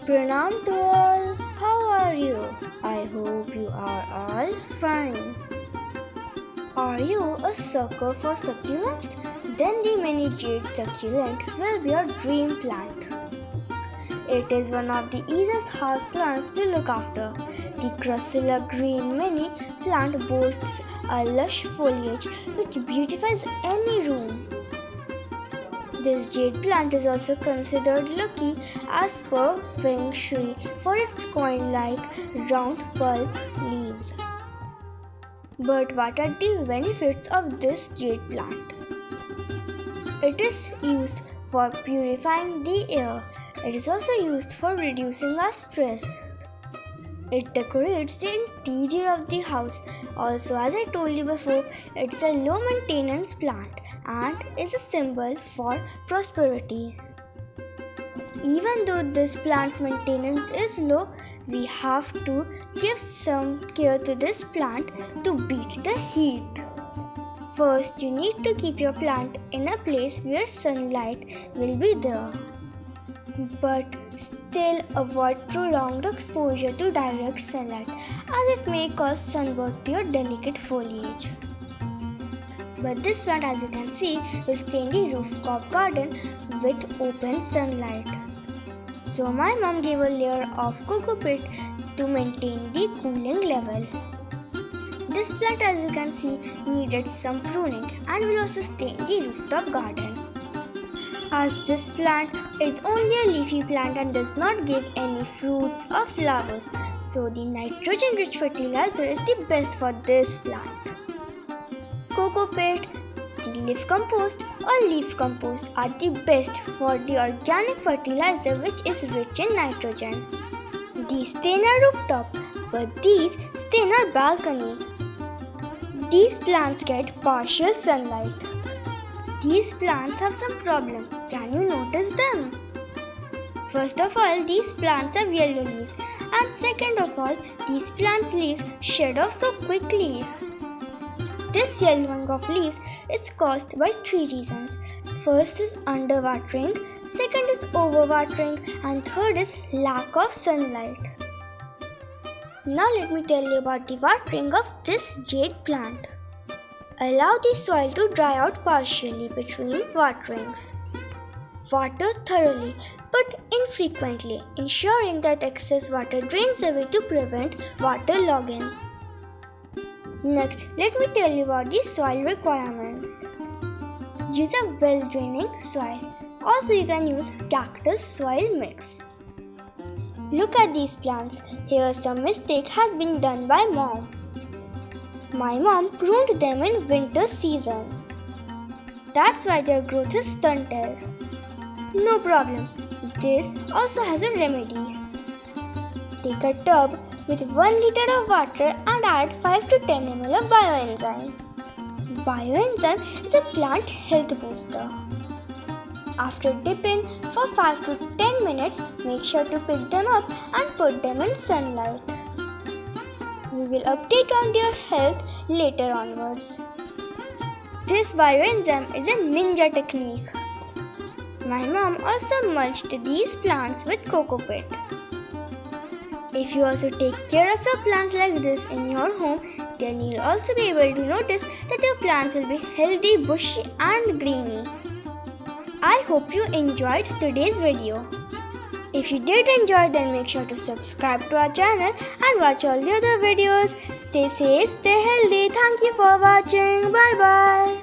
Pranam to all. How are you? I hope you are all fine. Are you a sucker for succulents? Then the mini jade succulent will be your dream plant. It is one of the easiest house plants to look after. The Crussula green mini plant boasts a lush foliage which beautifies any room. This jade plant is also considered lucky as per Feng Shui for its coin-like round pulp leaves. But what are the benefits of this jade plant? It is used for purifying the air. It is also used for reducing our stress. It decorates the interior of the house. Also, as I told you before, it is a low maintenance plant and is a symbol for prosperity. Even though this plant's maintenance is low, we have to give some care to this plant to beat the heat. First, you need to keep your plant in a place where sunlight will be there. But still avoid prolonged exposure to direct sunlight as it may cause sunburn to your delicate foliage. But this plant, as you can see, will stay in the rooftop garden with open sunlight. So my mom gave a layer of cocoa peat to maintain the cooling level. This plant, as you can see, needed some pruning and will also stay in the rooftop garden. As this plant is only a leafy plant and does not give any fruits or flowers, so the nitrogen-rich fertilizer is the best for this plant. Cocoa peat, the leaf compost or leaf compost are the best for the organic fertilizer which is rich in nitrogen. These stay in our rooftop, but these stay in our balcony. These plants get partial sunlight. These plants have some problem. Can you notice them? First of all, these plants have yellow leaves, and second of all, these plants' leaves shed off so quickly. This yellowing of leaves is caused by three reasons. First is underwatering, second is overwatering, and third is lack of sunlight. Now let me tell you about the watering of this jade plant. Allow the soil to dry out partially between waterings. Water thoroughly but infrequently, ensuring that excess water drains away to prevent waterlogging. Next, let me tell you about the soil requirements. Use a well-draining soil. Also, you can use cactus soil mix. Look at these plants. Here some mistake has been done by mom. My mom pruned them in winter season. That's why their growth is stunted. No problem. This also has a remedy. Take a tub with 1 liter of water and add 5 to 10 ml of Bioenzyme. Bioenzyme is a plant health booster. After dipping for 5 to 10 minutes, make sure to pick them up and put them in sunlight. We will update on their health later onwards. This bioenzyme is a ninja technique. My mom also mulched these plants with cocoa peat. If you also take care of your plants like this in your home, then you'll also be able to notice that your plants will be healthy, bushy and greeny. I hope you enjoyed today's video. If you did enjoy, then make sure to subscribe to our channel and watch all the other videos. Stay safe, stay healthy. Thank you for watching. Bye bye.